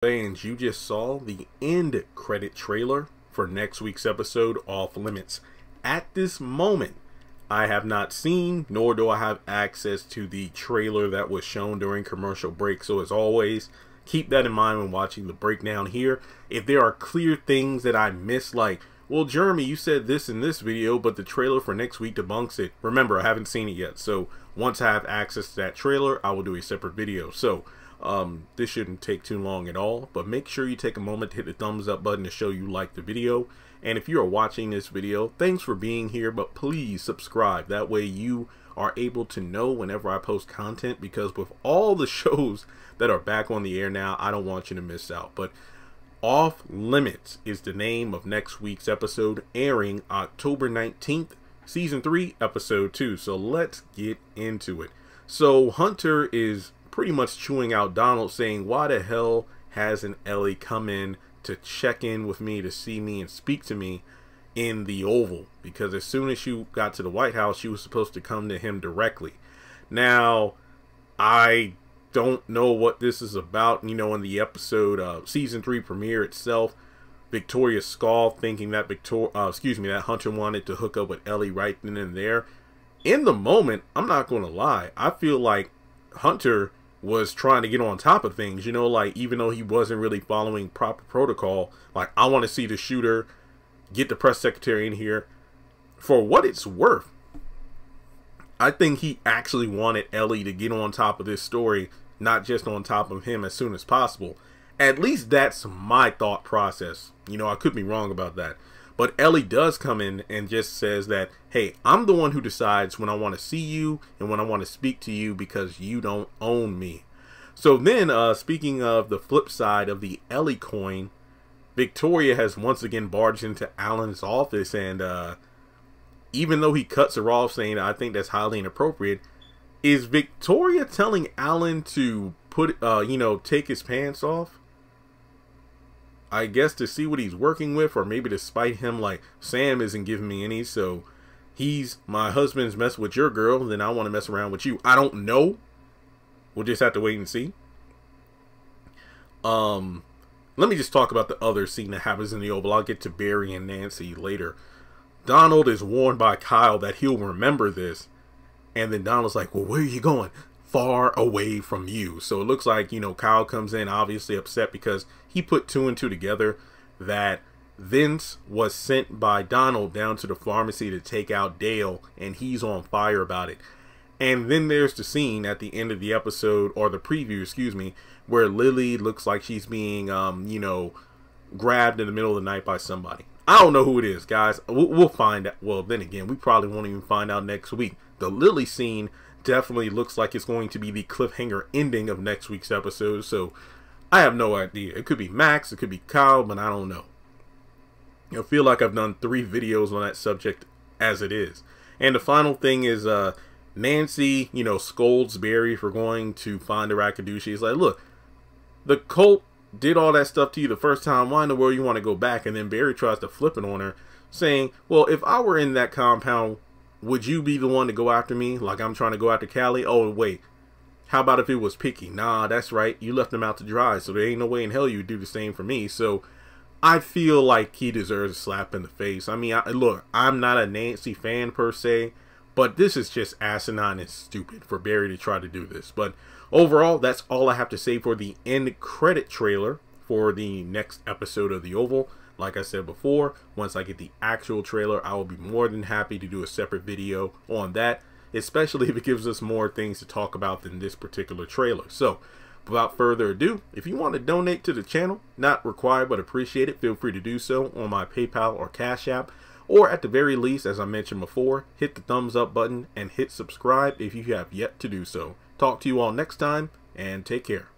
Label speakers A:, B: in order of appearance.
A: Fans, you just saw the end credit trailer for next week's episode Off Limits. At this moment, I have not seen, nor do I have access to the trailer that was shown during commercial break. So as always, keep that in mind when watching the breakdown here. If there are clear things that I missed, like, well, Jeremy, you said this in this video, but the trailer for next week debunks it. Remember, I haven't seen it yet. So once I have access to that trailer, I will do a separate video. So this shouldn't take too long at all, but make sure you take a moment to hit the thumbs up button to show you like the video. And if you are watching this video, thanks for being here, but please subscribe. That way you are able to know whenever I post content, because with all the shows that are back on the air now, I don't want you to miss out. But Off Limits is the name of next week's episode, airing October 19th, season 3, episode 2. So let's get into it. So Hunter is pretty much chewing out Donald, saying, why the hell hasn't Ellie come in to check in with me, to see me and speak to me in the Oval? Because as soon as she got to the White House, she was supposed to come to him directly. Now, I don't know what this is about. You know, in the episode season 3 premiere itself, Victoria Skull thinking that that Hunter wanted to hook up with Ellie right then and there. In the moment, I'm not going to lie, I feel like Hunter was trying to get on top of things, you know, like, even though he wasn't really following proper protocol, like, I want to see the shooter, get the press secretary in here. For what it's worth, I think he actually wanted Ellie to get on top of this story, not just on top of him as soon as possible. At least that's my thought process. You know, I could be wrong about that. But Ellie does come in and just says that, hey, I'm the one who decides when I want to see you and when I want to speak to you, because you don't own me. So then, speaking of the flip side of the Ellie coin, Victoria has once again barged into Alan's office, and even though he cuts her off saying, I think that's highly inappropriate, is Victoria telling Alan to put, take his pants off? I guess to see what he's working with, or maybe to spite him, like, Sam isn't giving me any, so my husband's messing with your girl, then I want to mess around with you. I don't know. We'll just have to wait and see. Let me just talk about the other scene that happens in the Oval. I'll get to Barry and Nancy later. Donald is warned by Kyle that he'll remember this, and then Donald's like, well, where are you going? Far away from you. So it looks like, you know, Kyle comes in obviously upset because he put 2 and 2 together that Vince was sent by Donald down to the pharmacy to take out Dale, and he's on fire about it. And then there's the scene at the end of the episode, or the preview, excuse me, where Lily looks like she's being, grabbed in the middle of the night by somebody. I don't know who it is, guys. We'll find out. Well, then again, we probably won't even find out next week. The Lily scene definitely looks like it's going to be the cliffhanger ending of next week's episode, so I have no idea. It could be Max, it could be Kyle, but I don't know. I feel like I've done 3 videos on that subject as it is. And the final thing is Nancy, scolds Barry for going to find the Rakadushi. She's like, look, the cult did all that stuff to you the first time. Why in the world you want to go back? And then Barry tries to flip it on her, saying, well, if I were in that compound, would you be the one to go after me, like I'm trying to go after Callie? Oh, wait. How about if it was Picky? Nah, that's right. You left him out to dry, so there ain't no way in hell you'd do the same for me. So I feel like he deserves a slap in the face. I mean, look, I'm not a Nancy fan per se, but this is just asinine and stupid for Barry to try to do this. But overall, that's all I have to say for the end credit trailer for the next episode of The Oval. Like I said before, once I get the actual trailer, I will be more than happy to do a separate video on that, especially if it gives us more things to talk about than this particular trailer. So, without further ado, if you want to donate to the channel, not required but appreciated, feel free to do so on my PayPal or Cash App, or at the very least, as I mentioned before, hit the thumbs up button and hit subscribe if you have yet to do so. Talk to you all next time, and take care.